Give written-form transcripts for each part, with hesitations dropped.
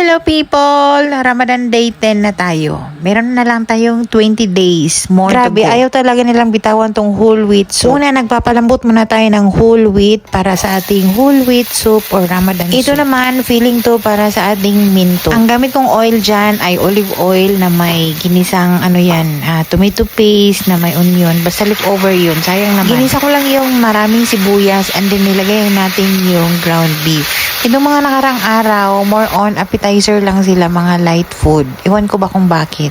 Hello people! Ramadan Day 10 na tayo. Meron na lang tayong 20 days more Grabe, to go. ayaw talaga nilang bitawan tong whole wheat soup. Una, nagpapalambot muna tayo ng whole wheat para sa ating whole wheat soup or Ramadan Ito soup. naman, feeling to para sa ating minto. Ang gamit kong oil dyan ay olive oil na may ginisang tomato paste na may onion. Basta leftover yun. Sayang naman. Ginisa ko lang yung maraming sibuyas and then nilagay natin yung ground beef. Itong mga nakarang araw, more on appetizer lang sila, mga light food. Iwan ko ba kung bakit.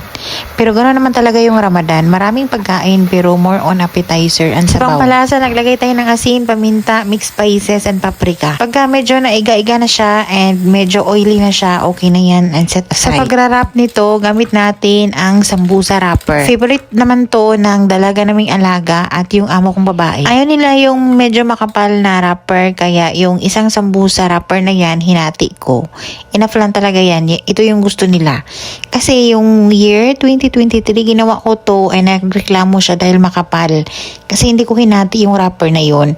Pero gano'n naman talaga yung Ramadan. Maraming pagkain pero more on appetizer and sabaw. Pampalasa, naglagay tayo ng asin, paminta, mixed spices, and paprika. Pagka medyo naiga-iga na siya and medyo oily na siya, okay na yan and set Sa aside. pagra-wrap nito, gamit natin ang sambusa wrapper. Favorite naman to ng dalaga naming alaga at yung amo kong babae. Ayaw nila yung medyo makapal na wrapper, kaya yung isang sambusa wrapper na yan, hinati ko. Enough lang talaga yan. Ito yung gusto nila. Kasi yung year 2023, ginawa ko to ay nagreklamo siya dahil makapal. Kasi hindi ko hinati yung wrapper na yun.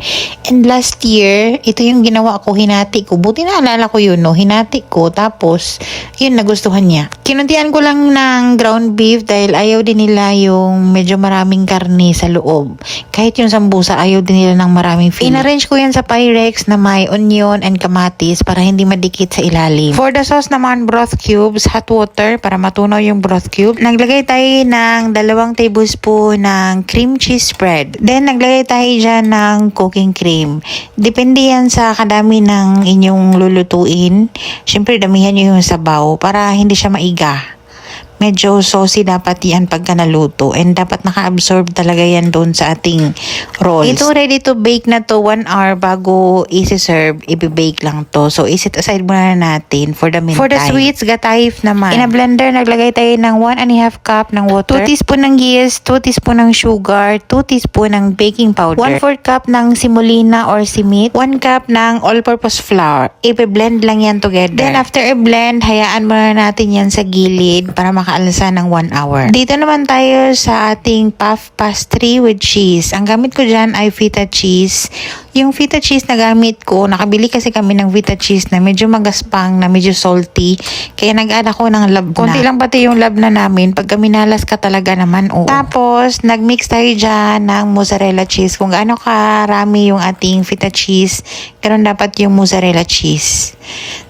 And last year, ito yung ginawa ko, hinati ko. Buti na alala ko yun, no? Hinati ko. Tapos, yun, nagustuhan niya. Kinuntian ko lang ng ground beef dahil ayaw din nila yung medyo maraming karne sa loob. Kahit yung sambusa, ayaw din nila ng maraming filling. Inarrange ko yan sa Pyrex na may onion and kamatis para hindi madikit sa ilalim. For the sauce naman, broth cubes, hot water para matunaw yung broth cube. Naglagay tayo ng 2 tablespoon ng cream cheese spread. Then, naglagay tayo dyan ng cooking cream. Depende yan sa kadami ng inyong lulutuin. Siyempre, damihan nyo yung sabaw para hindi siya maiga. Medyo saucy dapat yan pagka naluto and dapat naka-absorb talaga yan doon sa ating rolls. Ito ready to bake na to 1 hour bago isi-serve, i-bake lang to. So, isit aside muna natin for the meantime. For the sweets, gatayif naman. In a blender, naglagay tayo ng 1.5 cup ng water, 2 teaspoon ng yeast, 2 teaspoon ng sugar, 2 teaspoon ng baking powder, 1/4 cup ng semolina or simit, 1 cup ng all-purpose flour. I-blend lang yan together. Then, after i-blend, hayaan muna natin yan sa gilid para makaalsa ng 1 hour. Dito naman tayo sa ating puff pastry with cheese. Ang gamit ko dyan ay feta cheese. Yung feta cheese na gamit ko, nakabili kasi kami ng feta cheese na medyo magaspang, na medyo salty. Kaya nag-add ako ng labna. Konti lang pati yung labna namin. Pagka minalas ka talaga naman, oo. Tapos, nag-mix tayo dyan ng mozzarella cheese. Kung gaano karami yung ating feta cheese, ganoon dapat yung mozzarella cheese.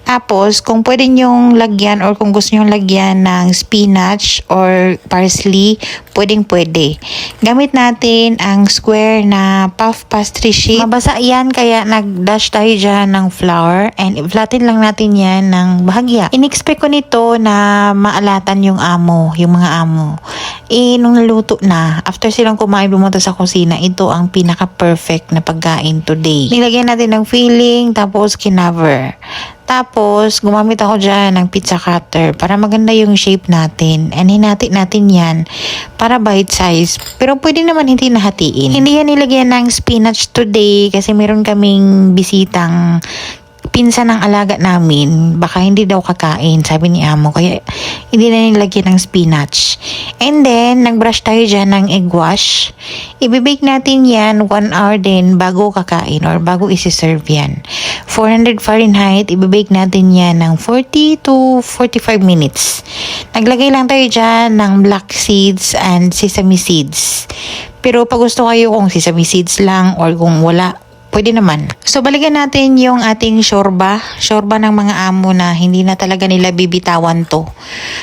Tapos, kung pwede nyong lagyan or kung gusto nyong lagyan ng spinach or parsley, pwedeng-pwede. Gamit natin ang square na puff pastry sheet. Mabasa yan, kaya nag-dash tayo dyan ng flour and i-flatten lang natin yan ng bahagya. In-expect ko nito na maalatan yung mga amo. Nung naluto na, after silang kumain bumunta sa kusina, ito ang pinaka-perfect na pagkain today. Nilagyan natin ng filling, tapos kinaver. Tapos, gumamit ako dyan ng pizza cutter para maganda yung shape natin. And hinati natin yan para bite size. Pero pwede naman hindi nahatiin. Hindi yan nilagyan ng spinach today kasi meron kaming bisitang pinsan ng alaga namin. Baka hindi daw kakain, sabi ni amo. Kaya hindi na nilagyan ng spinach. And then, nag-brush tayo dyan ng egg wash. Ibibake natin yan 1 hour din bago kakain or bago isi-serve yan. 400 Fahrenheit, ibibake natin yan ng 40 to 45 minutes. Naglagay lang tayo dyan ng black seeds and sesame seeds. Pero pag gusto kayo kung sesame seeds lang or kung wala, pwede naman. So, balikan natin yung ating shorba. Shorba ng mga amo na hindi na talaga nila bibitawan to.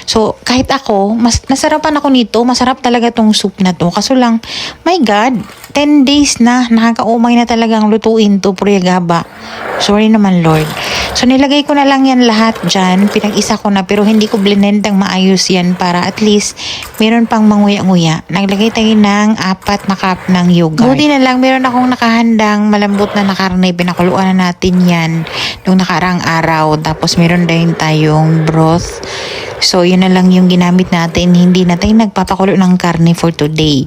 So, kahit ako, nasarapan ako nito. Masarap talaga tong soup na to. Kaso lang, my God, 10 days na. Nakakaumay na talagang lutuin to, Puriagaba. Sorry naman, Lord. So, nilagay ko na lang yan lahat dyan. Pinag-isa ko na, pero hindi ko blend ng maayos yan para at least meron pang manguya-nguya. Naglagay tayo ng 4 na cup ng yogurt. Buti na lang, meron akong nakahandang malambot na nakarne. Pinakuluan na natin yan nung nakaraang araw. Tapos, meron din tayong broth. So, yun na lang yung ginamit natin. Hindi na tayo nagpapakulo ng karne for today.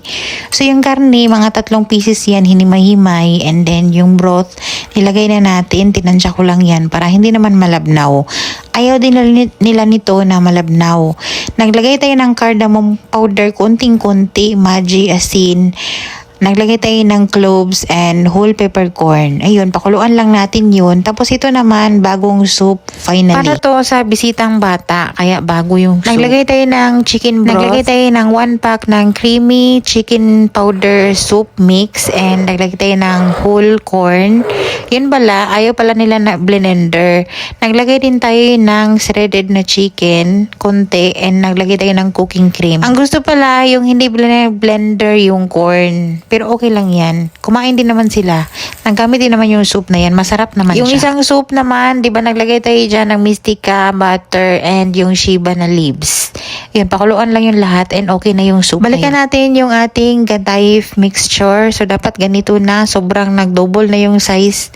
So, yung karne, mga 3 pieces yan, hinimay-himay. And then, yung broth, nilagay na natin. Tinansya ko lang yan para hindi naman malabnaw. Ayaw din nila nito na malabnaw. Naglagay tayo ng cardamom powder, konting-konti, maji, asin, Naglagay tayo ng cloves and whole peppercorn. Ayun, pakuluan lang natin yun. Tapos ito naman, bagong soup finally. Para to sa bisitang bata, kaya bago yung soup. Naglagay tayo ng chicken broth. Naglagay tayo ng 1 pack ng creamy chicken powder soup mix and naglagay tayo ng whole corn. Yun pala, ayaw pala nila na blender. Naglagay din tayo ng shredded na chicken, konti, and naglagay tayo ng cooking cream. Ang gusto pala, yung hindi blender yung corn. Pero okay lang yan. Kumain din naman sila. Naggamit din naman yung soup na yan. Masarap naman yung siya. Yung isang soup naman, di ba naglagay tayo dyan ng mystica, butter, and yung shiba na leaves. Yan, pakuluan lang yung lahat and okay na yung soup. Balikan natin yung ating gadayif mixture. So, dapat ganito na. Sobrang nag-double na yung size?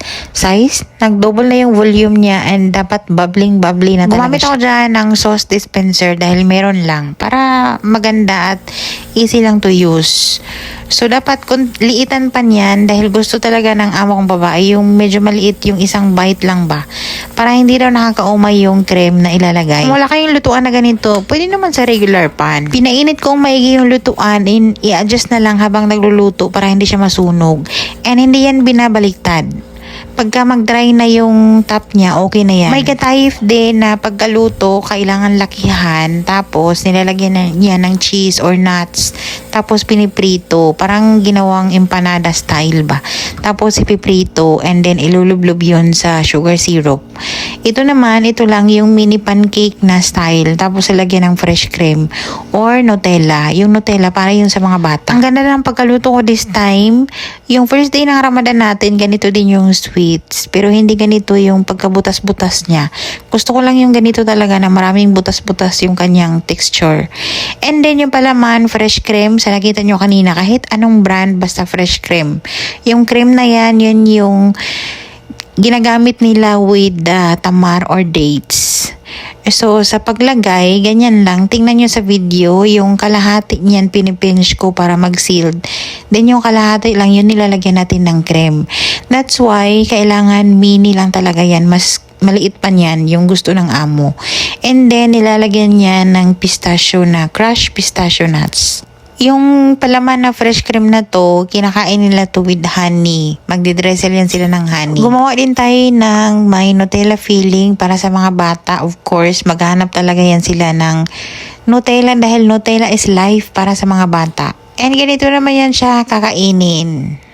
Nag-double na yung volume niya and dapat bubbling-bubbly na talaga. Gumamit ako dyan ng sauce dispenser dahil meron lang. Para maganda at easy lang to use. So, dapat liitan pa niyan dahil gusto talaga ng amo kong babae yung medyo maliit yung isang bite lang ba. Para hindi daw nakakaumay yung cream na ilalagay. Kung wala kayong lutuan na ganito, pwede naman sa regular pan. Pinainit kong maigi yung lutuan, i-adjust na lang habang nagluluto para hindi siya masunog. And hindi yan binabaliktad. Pagka mag-dry na yung top niya, okay na yan. May katayif din na pagkaluto, kailangan lakihan. Tapos, nilalagyan niya ng cheese or nuts. Tapos, piniprito. Parang ginawang empanada style ba. Tapos, ipiprito and then ilulublob yun sa sugar syrup. Ito naman, ito lang yung mini pancake na style. Tapos, ilagyan ng fresh cream or Nutella. Yung Nutella, para yun sa mga bata. Ang ganda ng pagkaluto ko this time. Yung first day ng Ramadan natin, ganito din yung sweets. Pero hindi ganito yung pagkabutas-butas niya. Gusto ko lang yung ganito talaga na maraming butas-butas yung kanyang texture. And then yung palaman, fresh cream. Sa nakita nyo kanina, kahit anong brand, basta fresh cream. Yung cream na yan, yun yung ginagamit nila with tamar or dates. So, sa paglagay, ganyan lang. Tingnan nyo sa video, yung kalahati niyan pinipinch ko para mag-sealed. Then, yung kalahati lang, yun nilalagyan natin ng cream. That's why, kailangan mini lang talaga yan. Mas maliit pa niyan, yung gusto ng amo. And then, nilalagyan niya ng pistachio na, crushed pistachio nuts. Yung palaman na fresh cream na to, kinakain nila to with honey. Magdidressel yan sila ng honey. Gumawa din tayo ng may Nutella filling para sa mga bata. Of course, maghanap talaga yan sila ng Nutella dahil Nutella is life para sa mga bata. And ganito naman yan siya kakainin.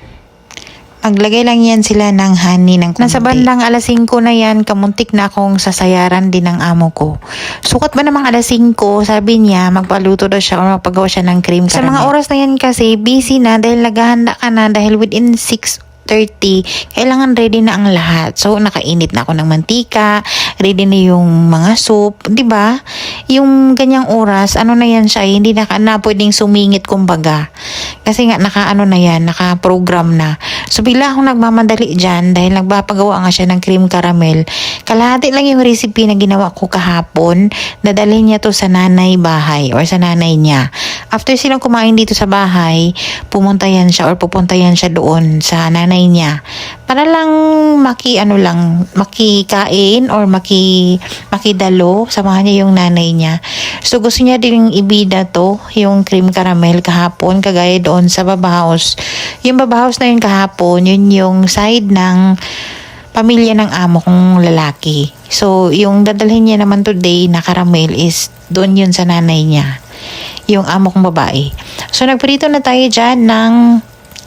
Maglagay lang yan sila ng honey ng konti. Nasa bandang alas 5 na yan, kamuntik na akong sasayaran din ng amo ko. Sukat ba namang alas 5, sabi niya, magpaluto daw siya o magpagawa siya ng cream caramel. Sa mga oras na yan kasi, busy na dahil naghahanda ka na dahil within 6:30, kailangan ready na ang lahat. So, nakainit na ako ng mantika, ready na yung mga soup, di ba? Yung ganyang oras, ano na yan siya, hindi na pwedeng sumingit kumbaga. Kasi nga, naka-program na. So, bigla akong nagmamadali dyan dahil nagpapagawa nga siya ng cream caramel. Kalahati lang yung recipe na ginawa ko kahapon, dadalhin niya to sa nanay bahay or sa nanay niya. After silang kumain dito sa bahay, pupunta yan siya doon sa nanay niya. Para lang makikain or makidalo, samahan niya yung nanay niya. So gusto niya din ibida to, yung cream caramel kahapon, kagaya doon sa Baba House. Yung Baba House na yun kahapon, yun yung side ng pamilya ng amo kong lalaki. So yung dadalhin niya naman today na caramel is doon yun sa nanay niya, yung amo kong babae. So nagprito na tayo dyan ng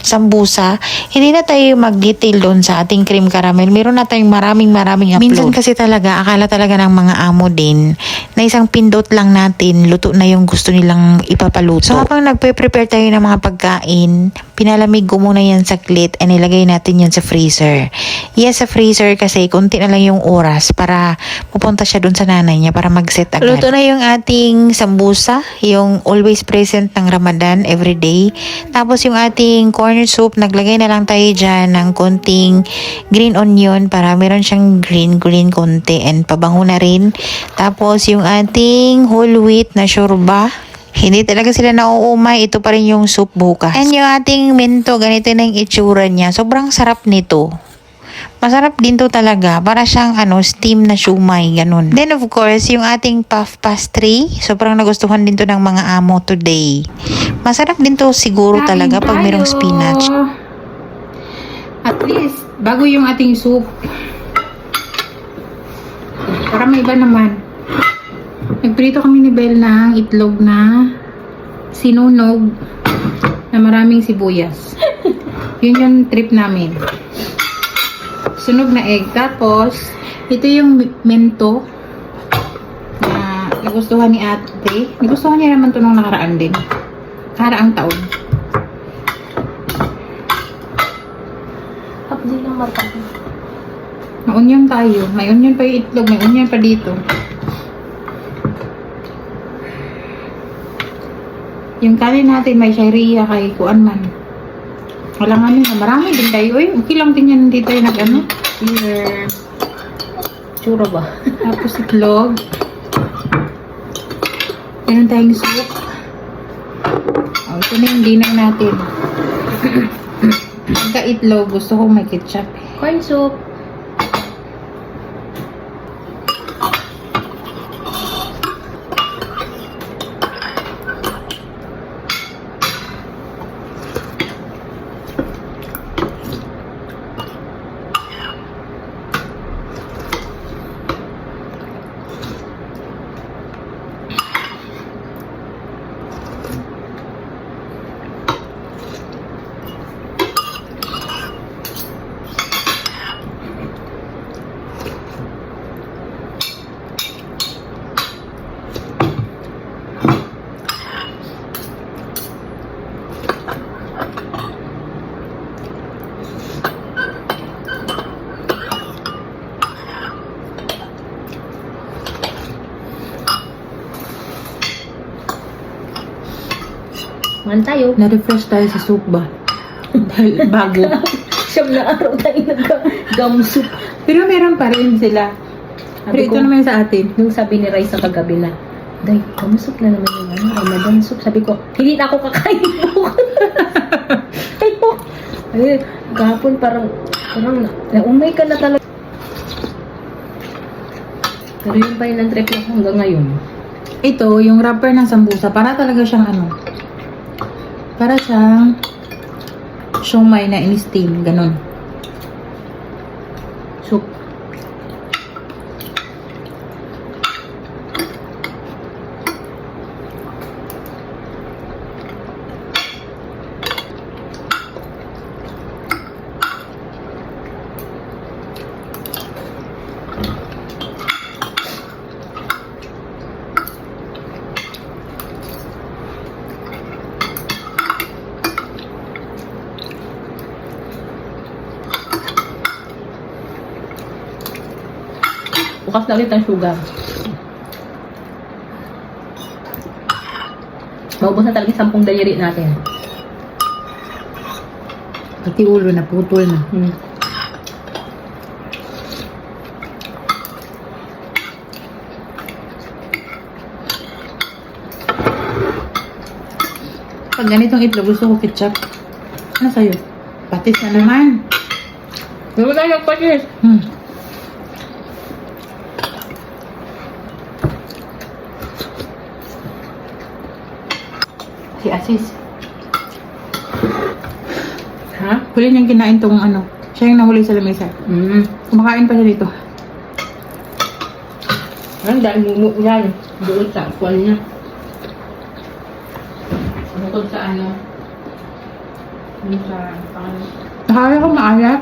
sambusa. Hindi na tayo mag-detail doon sa ating cream caramel. Meron na tayong maraming upload. Minsan kasi talaga, akala talaga ng mga amo din na isang pindot lang natin, luto na yung gusto nilang ipapaluto. So habang nagpe-prepare tayo ng mga pagkain, pinalamig ko muna yan saglit and ilagay natin yan sa freezer. Yes, sa freezer kasi konti na lang yung oras para pupunta siya doon sa nanay niya para mag-set agad. Luto na yung ating sambusa, yung always present ng Ramadan everyday. Tapos yung ating corn soup, naglagay na lang tayo dyan ng konting green onion para meron siyang green konti and pabango na rin. Tapos yung ating whole wheat na shorba, hindi talaga sila nauumay. Ito pa rin yung soup bukas. And yung ating minto, ganito na yung itsura niya. Sobrang sarap nito. Masarap din to talaga. Para siyang steam na siumay, ganun. Then of course, yung ating puff pastry. Sobrang nagustuhan din to ng mga amo today. Masarap din to siguro talaga pag merong spinach. At least, bago yung ating soup. Para may iba naman. Nagprito kami ni Belle ng itlog na sinunog na maraming sibuyas. Yun yung trip namin. Sunog na egg. Tapos, ito yung mento na nagustuhan ni ate. Nagustuhan niya naman ito nung nakaraan din. Nakaraang taon. Hindi lang marka. May onion tayo. May onion pa yung itlog. May onion pa dito. Yung kanin natin may sharia kay kuan man. Walang ano na. Marami din tayo. Uy, okay lang din yan dito yung nag-ano. Here. Tsura ba? Tapos itlog. Meron tayong soup. Oh, ito na yung dinner natin. Pagka itlog, gusto ko may ketchup. Corn soup. Man tayo. Na-refresh tayo sa soup ba? Dahil bago. Siyam na araw tayo nag-gum soup. Pero meron pa rin sila. Pero Sabi ito ko, naman sa atin. nung sabi ni Rai sa kagabi na, Day, gum soup na naman yung Ramadan soup. Sabi ko, hindi na ako kakain po. Ay, gapon parang naumay ka na talaga. Pero yun pa yun ang trip ko hanggang ngayon. Ito, yung wrapper ng sambusa, para talaga siyang para siyang siomay na in-steam, ganun. Soup. Bukas na ulit ang sugar. Maubos na talaga 10 daliri natin. Pati ulo na, putol na. Pag ganitong itlog, gusto ko ketchup. Ano sa'yo? Patis na naman. Hindi mo tayo nagpatis. Si Asis. Ha? Huli niyang kinain tong siya yung nahuli sa lamesa. Kumakain pa siya dito. Ang dahil mumu yan. Doon sa kwan niya. Bukod sa yung sa nakakaya ko maalat.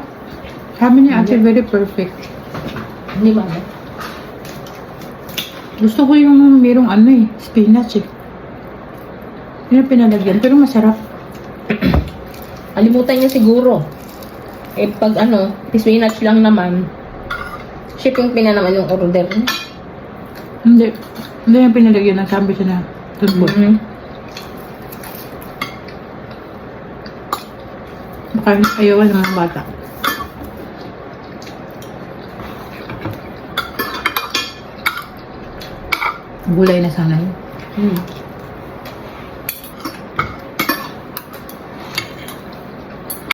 Sabi niya ate, very perfect. Hindi ba? Gusto ko yung merong spinach eh. Yun ang pinalagyan, pero masarap. Alimutan niya siguro. Eh, pag spinach lang naman, shipping pina naman yung order niya. Hindi. Hindi yung pinalagyan, nagsabi siya na tungkol. Baka ayawan ng mga bata. Gulay na sana yun.